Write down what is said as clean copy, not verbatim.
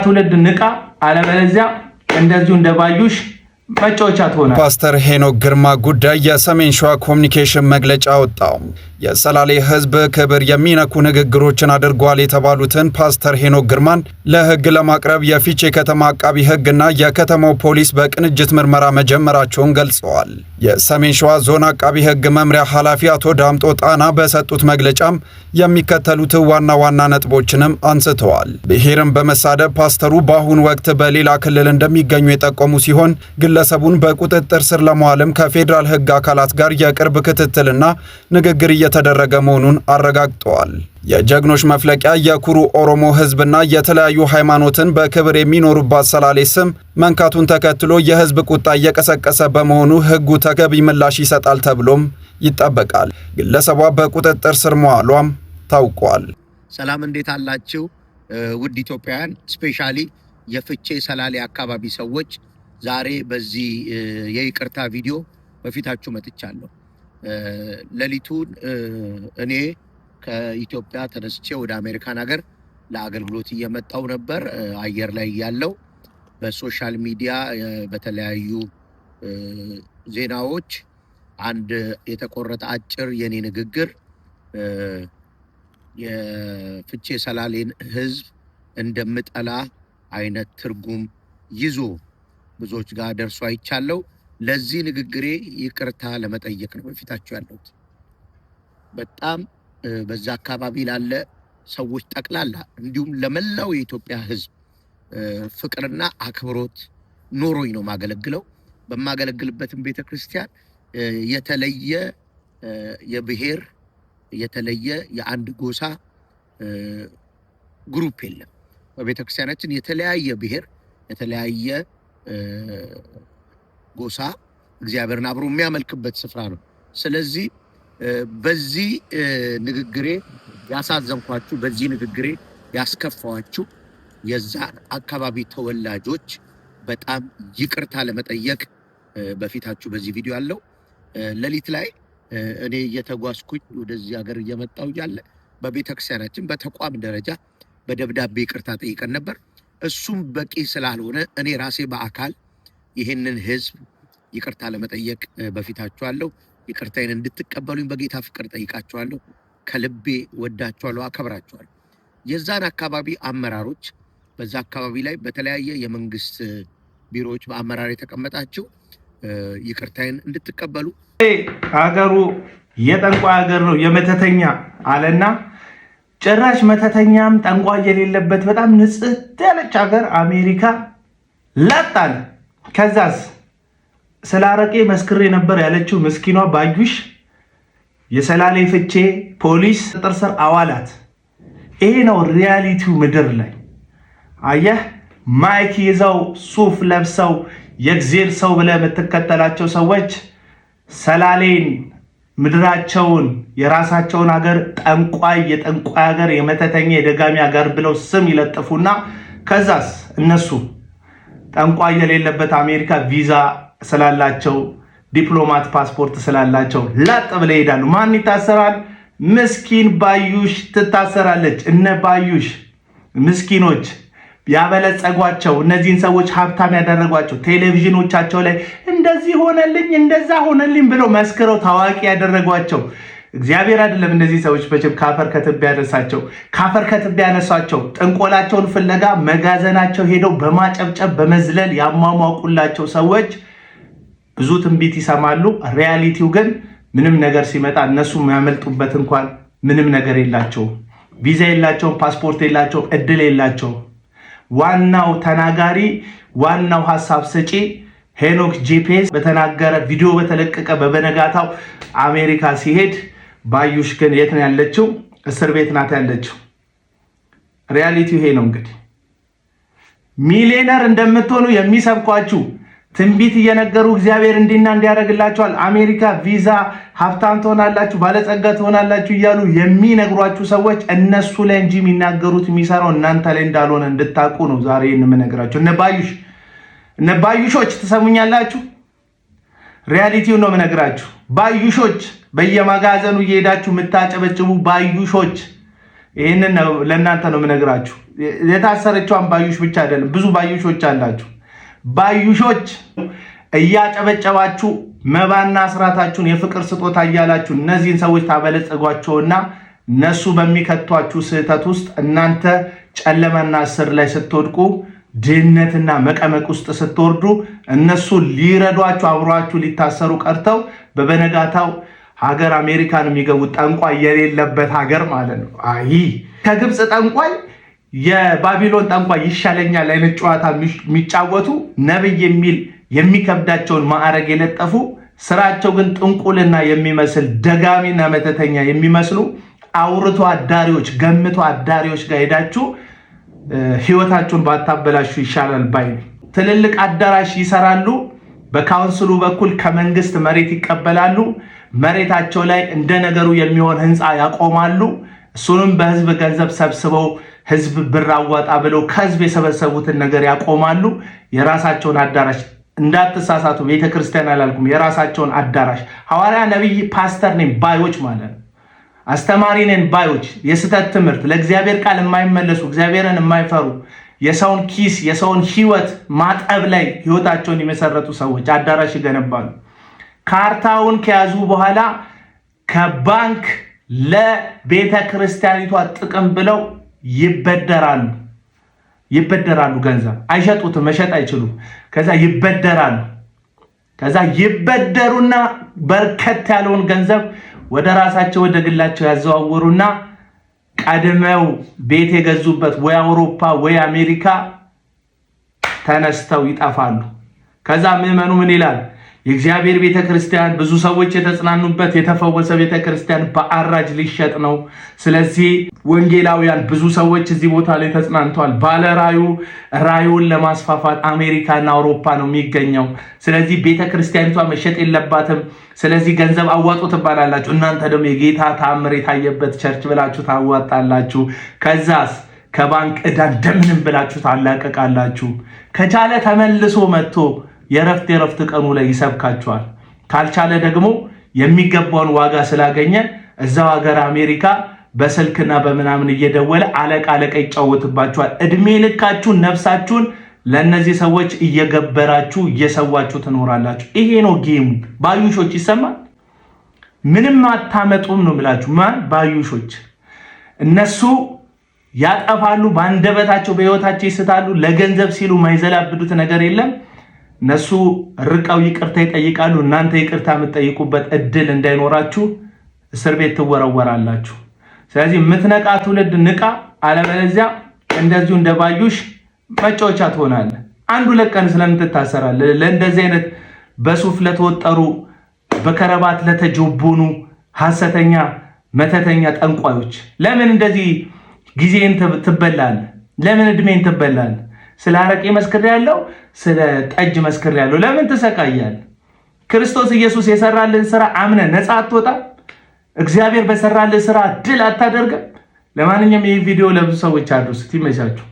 ትውልድ ንቃ፣ አለበለዚያ እንደዚሁ እንደባዩሽ መጫወቻ ትሆናለህ። ፓስተር ሄኖክ ግርማ ጉዳይ የሰሜን ሸዋ ኮሚኒኬሽን መግለጫ ወጣው። የሰላሌ ህዝብ ክብር የሚነኩ ንግግሮችን አድርጓል የተባሉትን ፓስተር ሄኖክ ግርማን ለህግ ለማቅረብ የፊቼ ከተማ አቃቢ ህግና የከተማው ፖሊስ በቅንጅት ምርመራ መጀመራቸውን ገልጸዋል። የሰሜን ሸዋ ዞን አቃቢ ህግ መምሪያ ኃላፊ አቶ ዳምጦ ጣና በሰጡት መግለጫም የሚከተሉት ዋና ዋና ነጥቦችንም አንስተዋል። ብሔርን በመሳደብ ፓስተሩ በአሁኑ ወቅት በሌላ ክልል እንደሚገኙ የጠቆሙ ሲሆን ግለሰቡን በቁጥጥር ስር ለማዋልም ከፌዴራል ህግ አካላት ጋር የቅርብ ክትትልና ንግግር እየተደረገ መሆኑን አረጋግጠዋል። የጀግኖች መፍለቂያ የኩሩ ኦሮሞ ህዝብና የተለያዩ ሃይማኖትን በክብር የሚኖሩባት ሰላሌ ስም መንካቱን ተከትሎ የህዝብ ቁጣ እየቀሰቀሰ በመሆኑ ህጉ ተገቢ ምላሽ ይሰጣል ተብሎም ይጠበቃል። ግለሰቧ በቁጥጥር ስር መዋሏም ታውቋል። ሰላም እንዴት አላችሁ ውድ ኢትዮጵያውያን፣ ስፔሻሊ የፍቼ ሰላሌ አካባቢ ሰዎች ዛሬ በዚህ የይቅርታ ቪዲዮ በፊታችሁ መጥቻለሁ። ሌሊቱን እኔ ከኢትዮጵያ ተነስቼ ወደ አሜሪካን ሀገር ለአገልግሎት እየመጣው ነበር። አየር ላይ ያለው በሶሻል ሚዲያ በተለያዩ ዜናዎች አንድ የተቆረጠ አጭር የኔ ንግግር የፍቼ ሰላሌን ህዝብ እንደምጠላ አይነት ትርጉም ይዞ ብዙዎች ጋር ደርሶ አይቻለው። ለዚህ ንግግሬ ይቅርታ ለመጠየቅ ነው በፊታችሁ ያለሁት። በጣም በዛ አካባቢ ላለ ሰዎች ጠቅላላ እንዲሁም ለመላው የኢትዮጵያ ህዝብ ፍቅርና አክብሮት ኖሮኝ ነው ማገለግለው። በማገለግልበትም ቤተክርስቲያን የተለየ የብሔር የተለየ የአንድ ጎሳ ግሩፕ የለም። በቤተክርስቲያናችን የተለያየ ብሔር የተለያየ ጎሳ እግዚአብሔርን አብሮ የሚያመልክበት ስፍራ ነው። ስለዚህ በዚህ ንግግሬ ያሳዘንኳችሁ፣ በዚህ ንግግሬ ያስከፋዋችሁ የዛ አካባቢ ተወላጆች በጣም ይቅርታ ለመጠየቅ በፊታችሁ በዚህ ቪዲዮ ያለው። ሌሊት ላይ እኔ እየተጓዝኩኝ ወደዚህ ሀገር እየመጣሁ ያለ በቤተክርስቲያናችን በተቋም ደረጃ በደብዳቤ ይቅርታ ጠይቀን ነበር። እሱም በቂ ስላልሆነ እኔ ራሴ በአካል ይህንን ህዝብ ይቅርታ ለመጠየቅ በፊታችኋለሁ። ይቅርታዬን እንድትቀበሉኝ በጌታ ፍቅር ጠይቃችኋለሁ። ከልቤ ወዳችኋለሁ፣ አከብራችኋለሁ። የዛን አካባቢ አመራሮች፣ በዛ አካባቢ ላይ በተለያየ የመንግስት ቢሮዎች በአመራር የተቀመጣችሁ ይቅርታዬን እንድትቀበሉ። ሀገሩ የጠንቋይ ሀገር ነው የመተተኛ አለና ጭራሽ መተተኛም ጠንቋይ የሌለበት በጣም ንጽሕት ያለች ሀገር አሜሪካ ላጣለ። ከዛስ ስላረቄ መስክሬ ነበር ያለችው ምስኪኗ ባዩሽ የሰላሌ ፍቼ ፖሊስ ቁጥጥር ስር አዋላት። ይሄ ነው ሪያሊቲው ምድር ላይ። አየህ፣ ማይክ ይዘው ሱፍ ለብሰው የእግዚአብሔር ሰው ብለህ የምትከተላቸው ሰዎች ሰላሌን ምድራቸውን የራሳቸውን ሀገር ጠንቋይ፣ የጠንቋይ ሀገር፣ የመተተኛ የደጋሚ ሀገር ብለው ስም ይለጥፉና ከዛስ እነሱ ጠንቋይ የሌለበት አሜሪካ ቪዛ ስላላቸው ዲፕሎማት ፓስፖርት ስላላቸው ላጥ ብለው ይሄዳሉ። ማን ይታሰራል? ምስኪን ባዩሽ ትታሰራለች። እነ ባዩሽ ምስኪኖች ያበለጸጓቸው እነዚህን ሰዎች ሀብታም ያደረጓቸው ቴሌቪዥኖቻቸው ላይ እንደዚህ ሆነልኝ እንደዛ ሆነልኝ ብለው መስክረው ታዋቂ ያደረጓቸው እግዚአብሔር አይደለም። እነዚህ ሰዎች በጭብ ካፈር ከትቢያ ያነሳቸው ካፈር ከትቢያ ያነሳቸው ጥንቆላቸውን ፍለጋ መጋዘናቸው ሄደው በማጨብጨብ በመዝለል ያሟሟቁላቸው ሰዎች ብዙ ትንቢት ይሰማሉ። ሪያሊቲው ግን ምንም ነገር ሲመጣ እነሱ የሚያመልጡበት እንኳን ምንም ነገር የላቸውም። ቪዛ የላቸውም፣ ፓስፖርት የላቸውም፣ እድል የላቸውም። ዋናው ተናጋሪ ዋናው ሐሳብ ሰጪ ሄኖክ ጂፒኤስ በተናገረ ቪዲዮ በተለቀቀ በበነጋታው አሜሪካ ሲሄድ፣ ባዩሽ ግን የት ነው ያለችው? እስር ቤት ናት ያለችው። ሪያሊቲው ይሄ ነው። እንግዲህ ሚሊዮነር እንደምትሆኑ የሚሰብኳችሁ ትንቢት እየነገሩ እግዚአብሔር እንዲና እንዲያደርግላችኋል፣ አሜሪካ ቪዛ ሀብታም ትሆናላችሁ፣ ባለጸጋ ትሆናላችሁ እያሉ የሚነግሯችሁ ሰዎች እነሱ ላይ እንጂ የሚናገሩት የሚሰራው እናንተ ላይ እንዳልሆነ እንድታቁ ነው ዛሬ የምነግራችሁ። እነ ባዩሾች ትሰሙኛላችሁ? ሪያሊቲውን ነው የምነግራችሁ። ባዩሾች፣ በየመጋዘኑ እየሄዳችሁ የምታጨበጭቡ ባዩሾች፣ ይህንን ለእናንተ ነው የምነግራችሁ። የታሰረችዋን ባዩሽ ብቻ አይደለም፣ ብዙ ባዩሾች አላችሁ። ባዩሾች እያጨበጨባችሁ መባና አስራታችሁን የፍቅር ስጦታ እያላችሁ እነዚህን ሰዎች ታበለጽጓቸውና እነሱ በሚከቷችሁ ስህተት ውስጥ እናንተ ጨለማና እስር ላይ ስትወድቁ፣ ድህነትና መቀመቅ ውስጥ ስትወርዱ እነሱ ሊረዷችሁ አብሯችሁ ሊታሰሩ ቀርተው በበነጋታው ሀገር አሜሪካን የሚገቡት ጠንቋይ የሌለበት ሀገር ማለት ነው። አይ ከግብፅ ጠንቋይ የባቢሎን ጠንቋይ ይሻለኛል አይነት ጨዋታ የሚጫወቱ ነብይ የሚል የሚከብዳቸውን ማዕረግ የለጠፉ ስራቸው ግን ጥንቁልና የሚመስል ደጋሚና መተተኛ የሚመስሉ አውርቶ አዳሪዎች፣ ገምቶ አዳሪዎች ጋር ሄዳችሁ ህይወታችሁን ባታበላሹ ይሻላል ባይ። ትልልቅ አዳራሽ ይሰራሉ። በካውንስሉ በኩል ከመንግስት መሬት ይቀበላሉ። መሬታቸው ላይ እንደ ነገሩ የሚሆን ህንፃ ያቆማሉ። እሱንም በህዝብ ገንዘብ ሰብስበው ህዝብ ብር አዋጣ ብለው ከህዝብ የሰበሰቡትን ነገር ያቆማሉ። የራሳቸውን አዳራሽ እንዳትሳሳቱ፣ ቤተክርስቲያን አላልኩም፣ የራሳቸውን አዳራሽ ሐዋርያ፣ ነቢይ፣ ፓስተር ነኝ ባዮች ማለት ነው። አስተማሪ ነን ባዮች፣ የስተት ትምህርት ለእግዚአብሔር ቃል የማይመለሱ እግዚአብሔርን የማይፈሩ የሰውን ኪስ የሰውን ህይወት ማጠብ ላይ ህይወታቸውን የመሰረቱ ሰዎች አዳራሽ ይገነባሉ። ካርታውን ከያዙ በኋላ ከባንክ ለቤተ ክርስቲያኒቷ ጥቅም ብለው ይበደራሉ። ገንዘብ አይሸጡትም፣ መሸጥ አይችሉም። ከዛ ይበደሩና በርከት ያለውን ገንዘብ ወደ ራሳቸው ወደ ግላቸው ያዘዋውሩና ቀድመው ቤት የገዙበት ወይ አውሮፓ ወይ አሜሪካ ተነስተው ይጠፋሉ። ከዛ ምዕመኑ ምን ይላል? የእግዚአብሔር ቤተክርስቲያን ብዙ ሰዎች የተጽናኑበት የተፈወሰ ቤተክርስቲያን በአራጅ ሊሸጥ ነው። ስለዚህ ወንጌላውያን ብዙ ሰዎች እዚህ ቦታ ላይ ተጽናንተዋል። ባለ ራዩን ለማስፋፋት አሜሪካና አውሮፓ ነው የሚገኘው። ስለዚህ ቤተክርስቲያኒቷ መሸጥ የለባትም። ስለዚህ ገንዘብ አዋጡ ትባላላችሁ። እናንተ ደግሞ የጌታ ተአምር የታየበት ቸርች ብላችሁ ታዋጣላችሁ። ከዛስ ከባንክ ዕዳ እንደምንም ብላችሁ ታላቀቃላችሁ። ከቻለ ተመልሶ መጥቶ የረፍት ቀኑ ላይ ይሰብካቸዋል። ካልቻለ ደግሞ የሚገባውን ዋጋ ስላገኘ እዛው ሀገር አሜሪካ በስልክና በምናምን እየደወለ አለቃ ይጫወትባችኋል። እድሜ ልካችሁን ነፍሳችሁን ለእነዚህ ሰዎች እየገበራችሁ እየሰዋችሁ ትኖራላችሁ። ይሄ ነው ጌሙ። ባዩሾች ይሰማል። ምንም አታመጡም ነው የምላችሁ። ማን ባዩሾች? እነሱ ያጠፋሉ፣ በአንደበታቸው በህይወታቸው ይስታሉ። ለገንዘብ ሲሉ ማይዘላብዱት ነገር የለም። እነሱ ርቀው ይቅርታ ይጠይቃሉ። እናንተ ይቅርታ የምትጠይቁበት እድል እንዳይኖራችሁ እስር ቤት ትወረወራላችሁ። ስለዚህ የምትነቃ ትውልድ ንቃ፣ አለበለዚያ እንደዚሁ እንደ ባዩሽ መጫወቻ ትሆናለህ። አንድ ሁለት ቀን ስለምትታሰራለህ። ለእንደዚህ አይነት በሱፍ ለተወጠሩ በከረባት ለተጆቦኑ ሐሰተኛ መተተኛ ጠንቋዮች ለምን እንደዚህ ጊዜን ትበላለህ? ለምን እድሜን ትበላለህ? ስለ አረቄ መስክሬያለሁ፣ ስለ ጠጅ መስክሬያለሁ። ለምን ትሰቃያለህ? ክርስቶስ ኢየሱስ የሰራልን ስራ አምነ ነፃ አትወጣም? እግዚአብሔር በሰራልን ስራ ድል አታደርግም? ለማንኛውም ይህ ቪዲዮ ለብዙ ሰዎች አድርሱት። ይመቻችሁ።